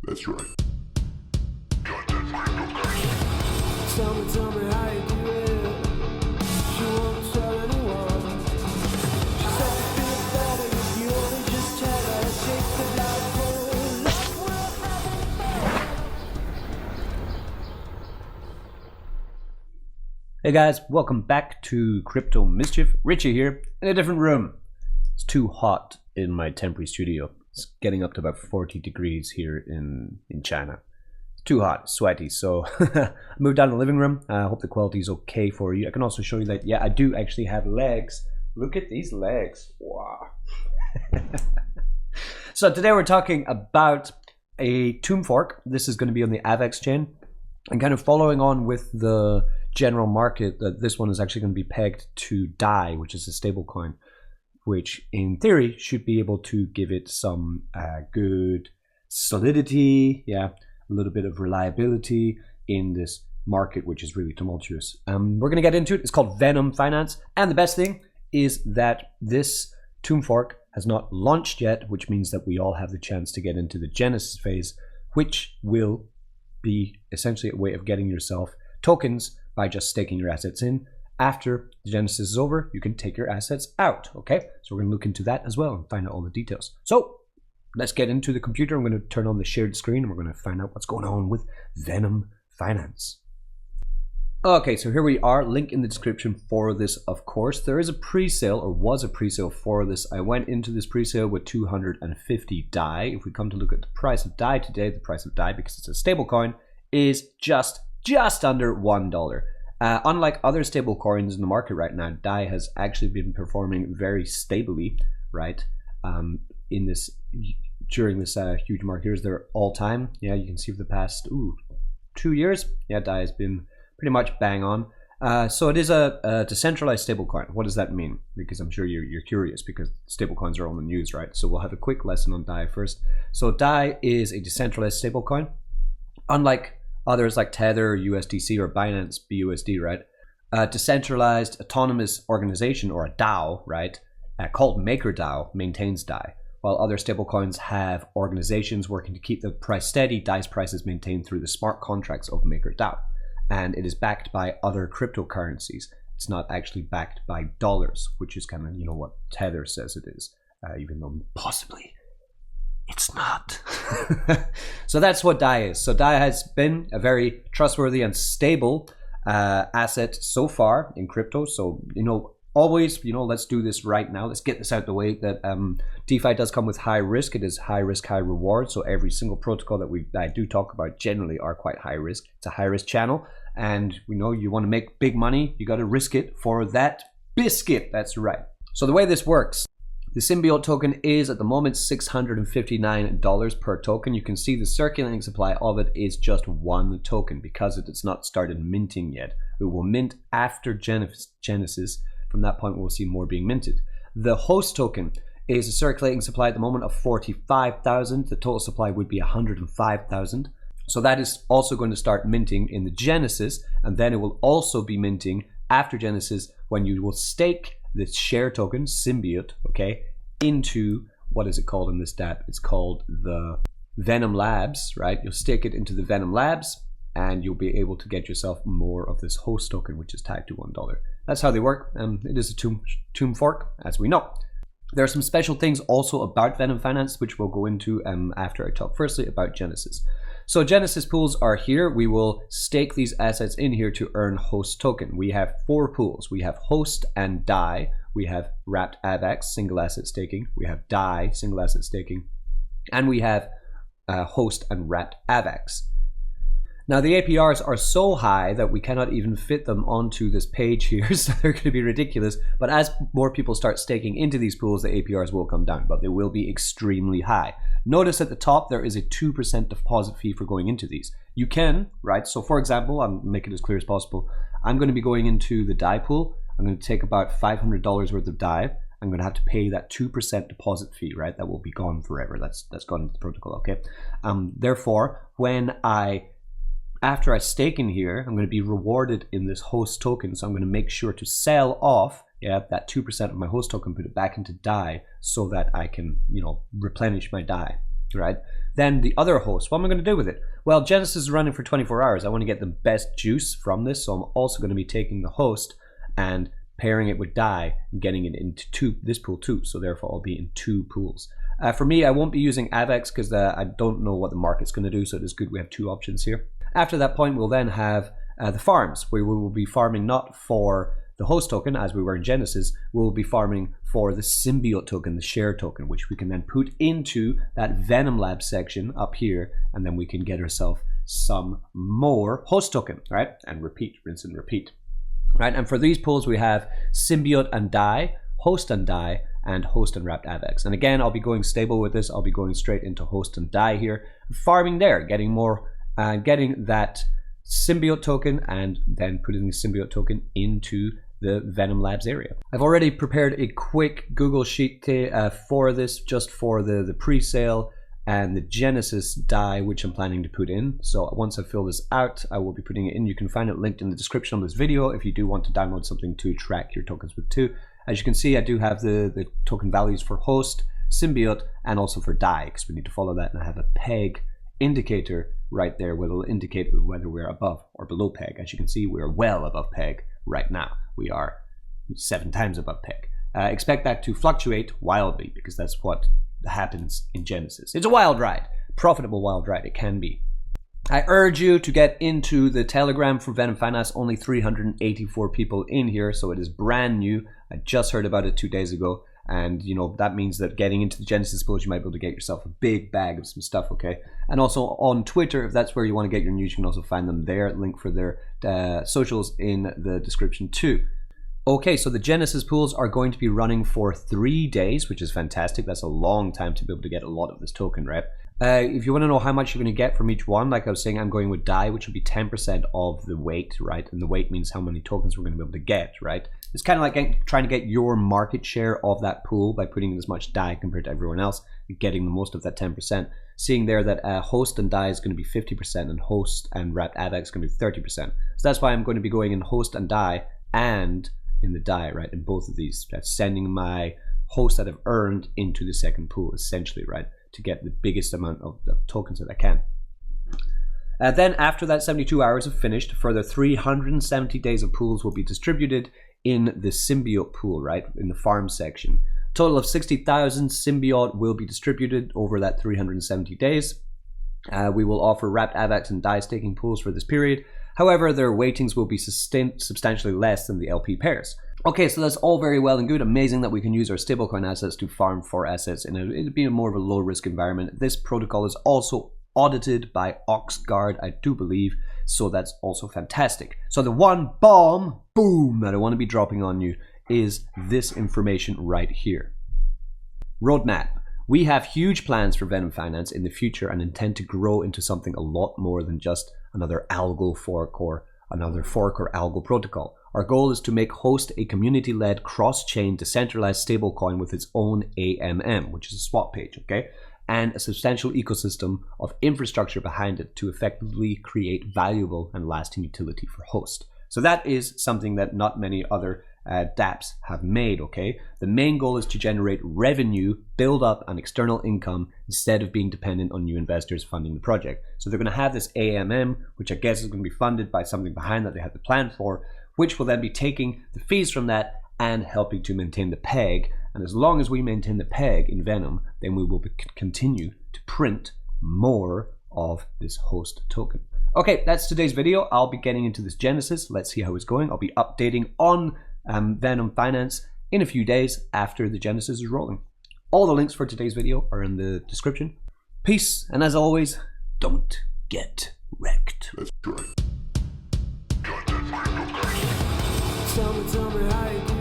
That's right. Tell me how you do it. She won't tell anyone. She said you feel better if you only just tell her. Take the life Hey guys, welcome back to Crypto Mischief. Richie here in a different room. It's too hot in my temporary studio. It's getting up to about 40 degrees here in China. It's too hot, sweaty, so I moved down to the living room. I hope the quality is okay for you. I can also show you that, yeah, I do actually have legs. Look at these legs. Wow. So today we're talking about a tomb fork. This is going to be on the AVAX chain. And kind of following on with the general market, that this one is actually going to be pegged to DAI, which is a stable coin, which in theory should be able to give it some good solidity, yeah, a little bit of reliability in this market, which is really tumultuous. We're going to get into it. It's called Venom Finance, and the best thing is that this tomb fork has not launched yet, which means that we all have the chance to get into the Genesis phase, which will be essentially a way of getting yourself tokens by just staking your assets in. After the Genesis is over, you can take your assets out, okay? So we're going to look into that as well and find out all the details. So let's get into the computer. I'm going to turn on the shared screen and we're going to find out what's going on with Venom Finance. Okay, so here we are. Link in the description for this, of course. There is a pre-sale, or was a pre-sale for this. I went into this pre-sale with 250 DAI. If we come to look at the price of DAI today, the price of DAI, because it's a stable coin, is just under $1. Unlike other stable coins in the market right now, DAI has actually been performing very stably, right? During this huge market. Here's their all-time. Yeah, you can see for the past 2 years. Yeah, DAI has been pretty much bang on. So it is a decentralized stablecoin. What does that mean? Because I'm sure you're curious, because stablecoins are on the news, right? So we'll have a quick lesson on DAI first. So DAI is a decentralized stablecoin. Unlike others like Tether, USDC, or Binance BUSD, right? A decentralized autonomous organization, or a DAO, right? Called MakerDAO, maintains DAI. While other stablecoins have organizations working to keep the price steady, DAI's price is maintained through the smart contracts of MakerDAO. And it is backed by other cryptocurrencies. It's not actually backed by dollars, which is kind of, you know, what Tether says it is, even though possibly it's not. So that's what DAI is. So DAI has been a very trustworthy and stable asset so far in crypto. So, you know, always, you know, let's do this right now. Let's get this out of the way, that DeFi does come with high risk. It is high risk, high reward. So every single protocol that I do talk about generally are quite high risk. It's a high risk channel. And we know you want to make big money, you got to risk it for that biscuit. That's right. So the way this works, the Symbiote token is at the moment $659 per token. You can see the circulating supply of it is just one token because it has not started minting yet. It will mint after Genesis. From that point, we'll see more being minted. The host token is a circulating supply at the moment of 45,000. The total supply would be 105,000. So that is also going to start minting in the Genesis, and then it will also be minting after Genesis when you will stake the share token, Symbiote, okay, into, what is it called in this dApp? It's called the Venom Labs, right? You'll stake it into the Venom Labs, and you'll be able to get yourself more of this host token, which is tagged to $1. That's how they work. It is a tomb fork, as we know. There are some special things also about Venom Finance, which we'll go into after I talk firstly about Genesis. So Genesis pools are here. We will stake these assets in here to earn host token. We have 4 pools. We have host and DAI. We have wrapped AVAX, single asset staking. We have DAI, single asset staking. And we have host and wrapped AVAX. Now the APRs are so high that we cannot even fit them onto this page here, so they're going to be ridiculous. But as more people start staking into these pools, the APRs will come down, but they will be extremely high. Notice at the top there is a 2% deposit fee for going into these. You can, right? So for example, I'm making it as clear as possible. I'm going to be going into the DAI pool. I'm going to take about $500 worth of DAI. I'm going to have to pay that 2% deposit fee, right? That will be gone forever. That's gone into the protocol, okay? Therefore, after I stake in here, I'm going to be rewarded in this host token. So I'm going to make sure to sell off that 2% of my host token, put it back into DAI so that I can, replenish my DAI, right? Then the other host, what am I going to do with it? Well, Genesis is running for 24 hours. I want to get the best juice from this, so I'm also going to be taking the host and pairing it with DAI and getting it into this pool too. So therefore, I'll be in 2 pools. For me, I won't be using AVAX because I don't know what the market's going to do, so it is good we have 2 options here. After that point, we'll then have the farms, where we will be farming not for the host token, as we were in Genesis. We'll be farming for the symbiote token, the share token, which we can then put into that Venom Lab section up here, and then we can get ourselves some more host token, right? And repeat, rinse and repeat, right? And for these pools, we have symbiote and DAI, host and DAI, and host and wrapped AVAX. And again, I'll be going stable with this. I'll be going straight into host and DAI here, farming there, getting more, getting that symbiote token, and then putting the symbiote token into the Venom Labs area. I've already prepared a quick Google Sheet for this, just for the pre-sale and the Genesis DAI, which I'm planning to put in. So once I fill this out, I will be putting it in. You can find it linked in the description of this video if you do want to download something to track your tokens with too. As you can see, I do have the token values for host, symbiote, and also for DAI, because we need to follow that, and I have a peg indicator right there where it'll indicate whether we're above or below peg. As you can see, we're well above peg right now. We are 7 times above peg. Expect that to fluctuate wildly, because that's what happens in Genesis. It's a wild ride, profitable wild ride it can be. I urge you to get into the Telegram for Venom Finance. Only 384 people in here, so it is brand new. I just heard about it 2 days ago, and you know that means that getting into the Genesis pools, you might be able to get yourself a big bag of some stuff, okay? And also on Twitter, if that's where you want to get your news, you can also find them there. Link for their socials in the description too. Okay, so the Genesis pools are going to be running for 3 days, which is fantastic. That's a long time to be able to get a lot of this token, right? If you want to know how much you're going to get from each one, like I was saying, I'm going with DAI, which will be 10% of the weight, right? And the weight means how many tokens we're going to be able to get, right? It's kind of like trying to get your market share of that pool by putting in as much DAI compared to everyone else, getting the most of that 10%. Seeing there that host and DAI is going to be 50%, and host and wrapped AVAX is going to be 30%. So that's why I'm going to be going in host and DAI and in the DAI, right? In both of these, that's sending my host that I've earned into the second pool, essentially, right? To get the biggest amount of tokens that I can. Then after that 72 hours have finished, a further 370 days of pools will be distributed in the symbiote pool, right? In the farm section. Total of 60,000 symbiote will be distributed over that 370 days. We will offer wrapped AVAX and DAI staking pools for this period. However, their weightings will be substantially less than the LP pairs. Okay, so that's all very well and good. Amazing that we can use our stablecoin assets to farm for assets in it'd be more of a low risk environment. This protocol is also audited by Oxguard, I do believe, so that's also fantastic. So the one bomb, boom, that I want to be dropping on you is this information right here. Roadmap. We have huge plans for Venom Finance in the future and intend to grow into something a lot more than just another algo fork or another fork or algo protocol. Our goal is to make Host a community-led, cross-chain, decentralized stablecoin with its own AMM, which is a swap page, okay? And a substantial ecosystem of infrastructure behind it to effectively create valuable and lasting utility for Host. So that is something that not many other dApps have made, okay? The main goal is to generate revenue, build up an external income instead of being dependent on new investors funding the project. So they're going to have this AMM, which I guess is going to be funded by something behind that they have the plan for, which will then be taking the fees from that and helping to maintain the peg. And as long as we maintain the peg in Venom, then we will continue to print more of this host token. Okay, that's today's video. I'll be getting into this Genesis. Let's see how it's going. I'll be updating on Venom Finance in a few days after the Genesis is rolling. All the links for today's video are in the description. Peace, and as always, don't get wrecked. Tell me how you